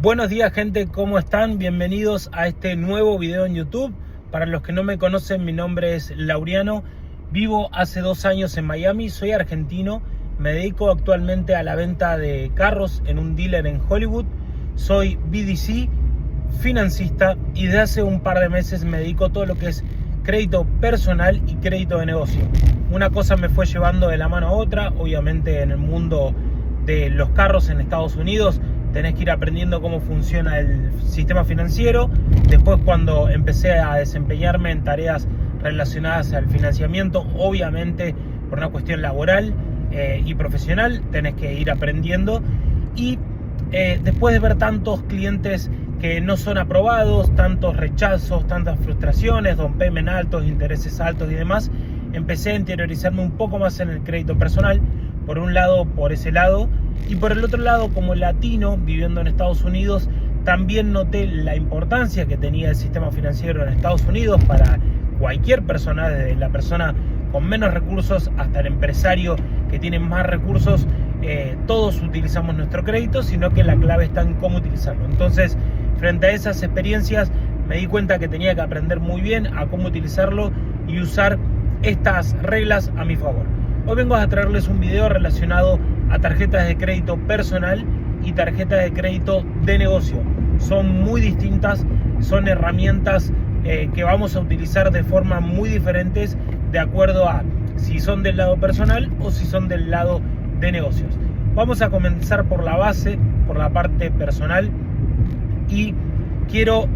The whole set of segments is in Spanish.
Buenos días, gente, ¿cómo están? Bienvenidos a este nuevo video en YouTube. Para los que no me conocen, mi nombre es Laureano. Vivo hace 2 años en Miami, soy argentino. Me dedico actualmente a la venta de carros en un dealer en Hollywood. Soy BDC, financista, y desde hace un par de meses me dedico a todo lo que es crédito personal y crédito de negocio. Una cosa me fue llevando de la mano a otra. Obviamente en el mundo de los carros en Estados Unidos tenés que ir aprendiendo cómo funciona el sistema financiero. Después, cuando empecé a desempeñarme en tareas relacionadas al financiamiento, obviamente por una cuestión laboral y profesional, tenés que ir aprendiendo. Y después de ver tantos clientes que no son aprobados, tantos rechazos, tantas frustraciones, down payment altos, intereses altos y demás, empecé a interiorizarme un poco más en el crédito personal. Por un lado, por ese lado, y por el otro lado, como latino viviendo en Estados Unidos, también noté la importancia que tenía el sistema financiero en Estados Unidos para cualquier persona, desde la persona con menos recursos hasta el empresario que tiene más recursos. Todos utilizamos nuestro crédito, sino que la clave está en cómo utilizarlo. Entonces, frente a esas experiencias, me di cuenta que tenía que aprender muy bien a cómo utilizarlo y usar estas reglas a mi favor. Hoy vengo a traerles un video relacionado a tarjetas de crédito personal y tarjetas de crédito de negocio. Son muy distintas, son herramientas que vamos a utilizar de forma muy diferentes de acuerdo a si son del lado personal o si son del lado de negocios. Vamos a comenzar por la base, por la parte personal, y quiero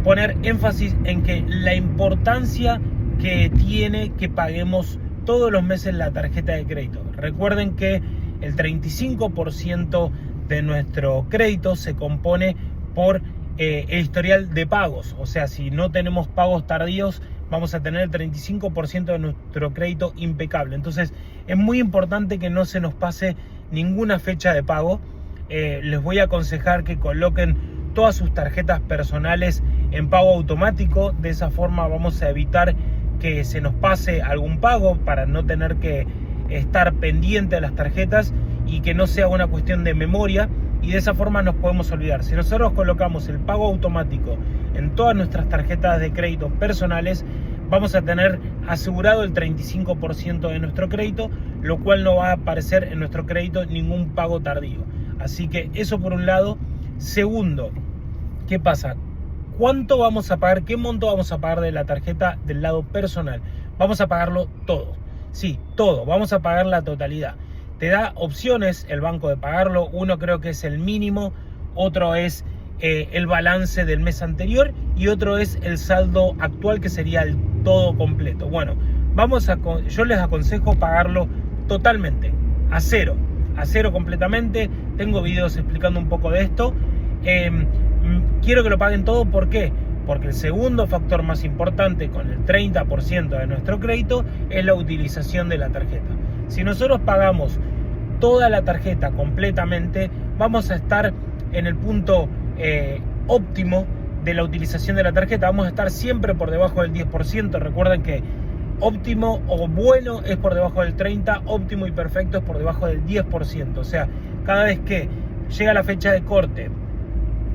poner énfasis en que la importancia que tiene que paguemos todos los meses la tarjeta de crédito. Recuerden que el 35% de nuestro crédito se compone por el historial de pagos. O sea, si no tenemos pagos tardíos, vamos a tener el 35% de nuestro crédito impecable. Entonces, es muy importante que no se nos pase ninguna fecha de pago. Les voy a aconsejar que coloquen todas sus tarjetas personales en pago automático. De esa forma vamos a evitar que se nos pase algún pago, para no tener que estar pendiente de las tarjetas y que no sea una cuestión de memoria, y de esa forma nos podemos olvidar. Si nosotros colocamos el pago automático en todas nuestras tarjetas de crédito personales, vamos a tener asegurado el 35% de nuestro crédito, lo cual no va a aparecer en nuestro crédito ningún pago tardío. Así que eso por un lado. Segundo, ¿qué pasa? ¿Cuánto vamos a pagar? ¿Qué monto vamos a pagar de la tarjeta del lado personal? Vamos a pagarlo todo. Sí, todo. Vamos a pagar la totalidad. Te da opciones el banco de pagarlo. Uno creo que es el mínimo, otro es el balance del mes anterior y otro es el saldo actual, que sería el todo completo. Bueno, yo les aconsejo pagarlo totalmente, a cero completamente. Tengo videos explicando un poco de esto. Quiero que lo paguen todo. ¿Por qué? Porque el segundo factor más importante, con el 30% de nuestro crédito, es la utilización de la tarjeta. Si nosotros pagamos toda la tarjeta completamente, vamos a estar en el punto óptimo de la utilización de la tarjeta. Vamos a estar siempre por debajo del 10%. Recuerden que óptimo o bueno es por debajo del 30%, óptimo y perfecto es por debajo del 10%. O sea, cada vez que llega la fecha de corte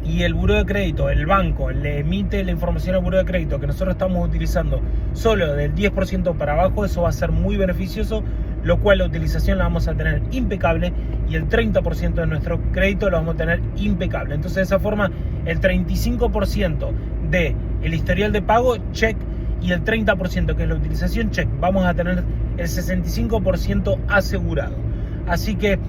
y el buró de crédito, el banco, le emite la información al buró de crédito que nosotros estamos utilizando solo del 10% para abajo, eso va a ser muy beneficioso, lo cual la utilización la vamos a tener impecable y el 30% de nuestro crédito lo vamos a tener impecable. Entonces, de esa forma, el 35% del historial de pago, check, y el 30% que es la utilización, check. Vamos a tener el 65% asegurado. Así que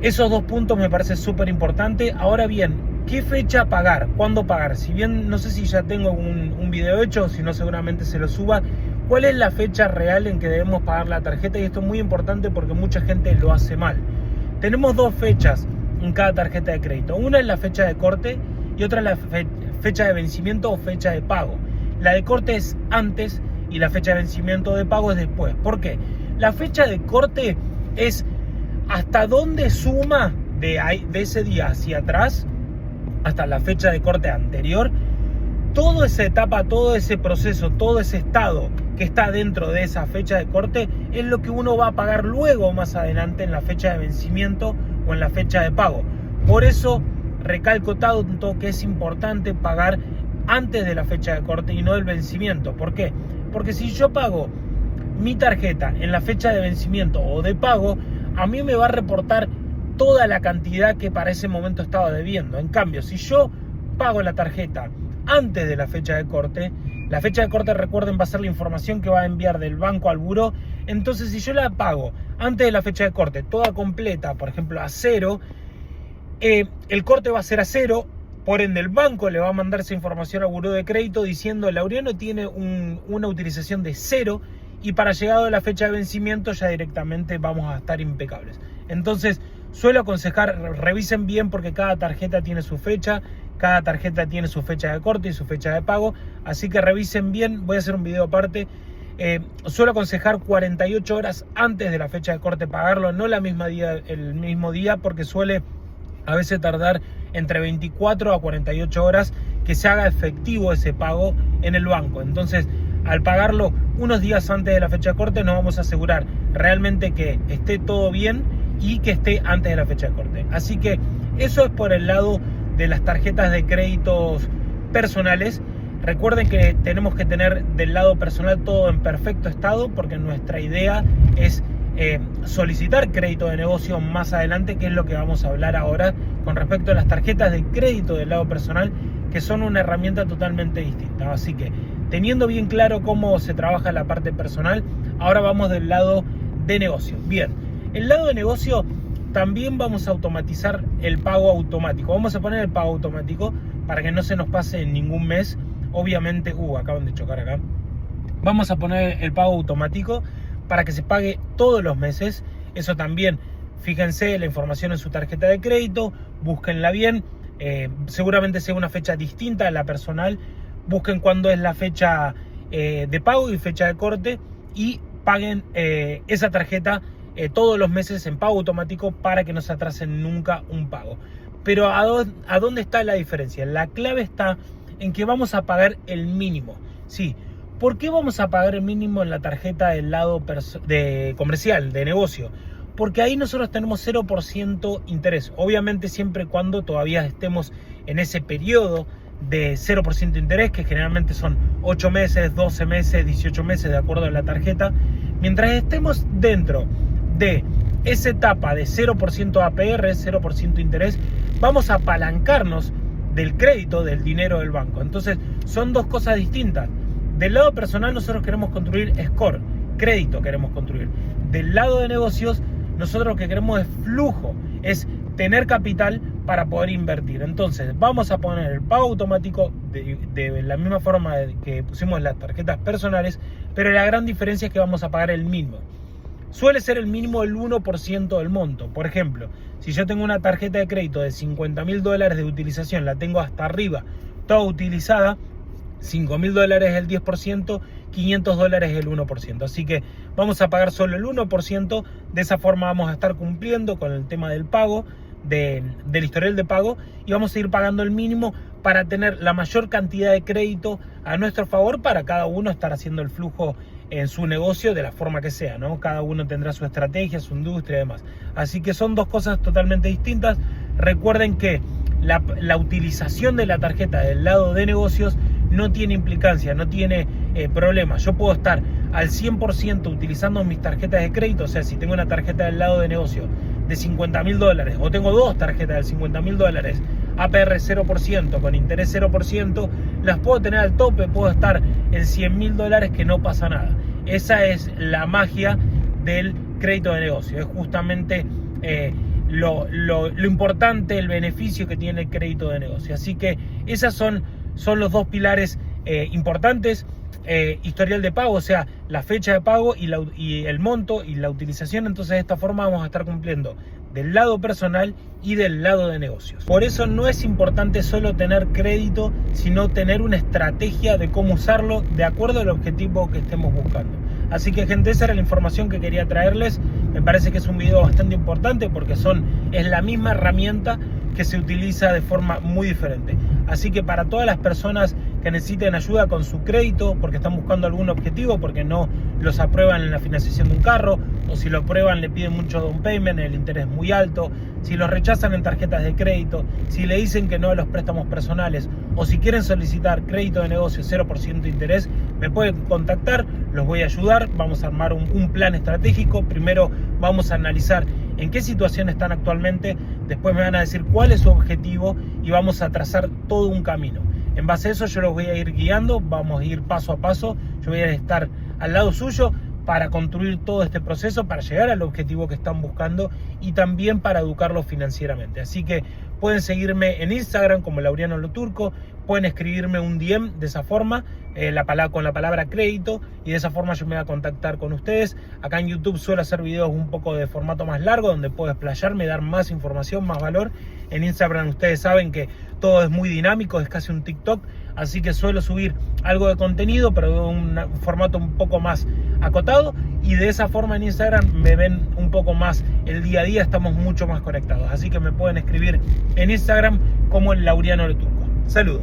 esos 2 puntos me parece súper importante. Ahora bien, ¿qué fecha pagar? ¿Cuándo pagar? Si bien no sé si ya tengo un video hecho, si no seguramente se lo suba. ¿Cuál es la fecha real en que debemos pagar la tarjeta? Y esto es muy importante porque mucha gente lo hace mal. Tenemos 2 fechas en cada tarjeta de crédito. Una es la fecha de corte y otra es la fecha de vencimiento o fecha de pago. La de corte es antes y la fecha de vencimiento de pago es después. ¿Por qué? La fecha de corte es hasta dónde suma de ese día hacia atrás, hasta la fecha de corte anterior. Toda esa etapa, todo ese proceso, todo ese estado que está dentro de esa fecha de corte es lo que uno va a pagar luego, más adelante, en la fecha de vencimiento o en la fecha de pago. Por eso recalco tanto que es importante pagar antes de la fecha de corte y no del vencimiento. ¿Por qué? Porque si yo pago mi tarjeta en la fecha de vencimiento o de pago, a mí me va a reportar toda la cantidad que para ese momento estaba debiendo. En cambio, si yo pago la tarjeta antes de la fecha de corte, recuerden, va a ser la información que va a enviar del banco al buró. Entonces, si yo la pago antes de la fecha de corte, toda completa, por ejemplo a 0, el corte va a ser a 0. Por ende, el banco le va a mandar esa información al buró de crédito diciendo: Laureano tiene una utilización de 0, y para llegado a la fecha de vencimiento ya directamente vamos a estar impecables. Entonces, suelo aconsejar, revisen bien, porque cada tarjeta tiene su fecha, cada tarjeta tiene su fecha de corte y su fecha de pago, así que revisen bien. Voy a hacer un video aparte. Suelo aconsejar 48 horas antes de la fecha de corte pagarlo, no el mismo día, porque suele a veces tardar entre 24 a 48 horas que se haga efectivo ese pago en el banco. Entonces, al pagarlo unos días antes de la fecha de corte, nos vamos a asegurar realmente que esté todo bien y que esté antes de la fecha de corte. Así que eso es por el lado de las tarjetas de créditos personales. Recuerden que tenemos que tener del lado personal todo en perfecto estado, porque nuestra idea es solicitar crédito de negocio más adelante, que es lo que vamos a hablar ahora con respecto a las tarjetas de crédito del lado personal, que son una herramienta totalmente distinta. Así que, teniendo bien claro cómo se trabaja la parte personal, ahora vamos del lado de negocio. Bien, el lado de negocio también vamos a automatizar el pago automático. Vamos a poner el pago automático para que no se nos pase en ningún mes. Obviamente, acaban de chocar acá. Vamos a poner el pago automático para que se pague todos los meses. Eso también, fíjense la información en su tarjeta de crédito, búsquenla bien. Seguramente sea una fecha distinta a la personal. Busquen cuándo es la fecha de pago y fecha de corte, y paguen esa tarjeta todos los meses en pago automático para que no se atrasen nunca un pago. Pero ¿a dónde está la diferencia? La clave está en que vamos a pagar el mínimo. Sí. ¿Por qué vamos a pagar el mínimo en la tarjeta del lado comercial, de negocio? Porque ahí nosotros tenemos 0% interés. Obviamente siempre y cuando todavía estemos en ese periodo de 0% interés, que generalmente son 8 meses, 12 meses, 18 meses, de acuerdo a la tarjeta. Mientras estemos dentro de esa etapa de 0% APR, 0% interés, vamos a apalancarnos del crédito, del dinero del banco. Entonces, son dos cosas distintas. Del lado personal nosotros queremos construir score, crédito queremos construir. Del lado de negocios nosotros lo que queremos es flujo, es tener capital para poder invertir. Entonces vamos a poner el pago automático de la misma forma que pusimos en las tarjetas personales, pero la gran diferencia es que vamos a pagar el mínimo. Suele ser el mínimo el 1% del monto. Por ejemplo, si yo tengo una tarjeta de crédito de $50.000 de utilización, la tengo hasta arriba, toda utilizada, $5.000 el 10%, $500 el 1%. Así que vamos a pagar solo el 1%. De esa forma vamos a estar cumpliendo con el tema del pago, del historial de pago, y vamos a ir pagando el mínimo para tener la mayor cantidad de crédito a nuestro favor, para cada uno estar haciendo el flujo en su negocio de la forma que sea, ¿no? Cada uno tendrá su estrategia, su industria y demás. Así que son dos cosas totalmente distintas. Recuerden que la utilización de la tarjeta del lado de negocios no tiene implicancia, no tiene problema. Yo puedo estar al 100% utilizando mis tarjetas de crédito. O sea, si tengo una tarjeta del lado de negocio de $50.000, o tengo dos tarjetas de $50.000, APR 0%, con interés 0%, las puedo tener al tope, puedo estar en $100.000 que no pasa nada. Esa es la magia del crédito de negocio. Es justamente lo importante, el beneficio que tiene el crédito de negocio. Así que esas son los dos pilares importantes. Historial de pago, o sea, la fecha de pago y el monto y la utilización. Entonces, de esta forma vamos a estar cumpliendo del lado personal y del lado de negocios. Por eso no es importante solo tener crédito, sino tener una estrategia de cómo usarlo de acuerdo al objetivo que estemos buscando. Así que, gente, esa era la información que quería traerles. Me parece que es un video bastante importante porque es la misma herramienta que se utiliza de forma muy diferente. Así que para todas las personas que necesiten ayuda con su crédito, porque están buscando algún objetivo, porque no los aprueban en la financiación de un carro, o si lo aprueban le piden mucho down payment, el interés es muy alto, si los rechazan en tarjetas de crédito, si le dicen que no a los préstamos personales, o si quieren solicitar crédito de negocio 0% de interés, me pueden contactar, los voy a ayudar, vamos a armar un plan estratégico. Primero vamos a analizar en qué situación están actualmente, después me van a decir cuál es su objetivo y vamos a trazar todo un camino. En base a eso yo los voy a ir guiando, vamos a ir paso a paso, yo voy a estar al lado suyo para construir todo este proceso, para llegar al objetivo que están buscando y también para educarlos financieramente. Así que pueden seguirme en Instagram como Laureano Lo Turco, pueden escribirme un DM de esa forma, con la palabra crédito, y de esa forma yo me voy a contactar con ustedes. Acá en YouTube suelo hacer videos un poco de formato más largo, donde puedo explayarme, dar más información, más valor. En Instagram ustedes saben que todo es muy dinámico, es casi un TikTok, así que suelo subir algo de contenido, pero de un formato un poco más acotado, y de esa forma en Instagram me ven un poco más el día a día, estamos mucho más conectados. Así que me pueden escribir en Instagram como el Laureano Lo Turco. Saludos.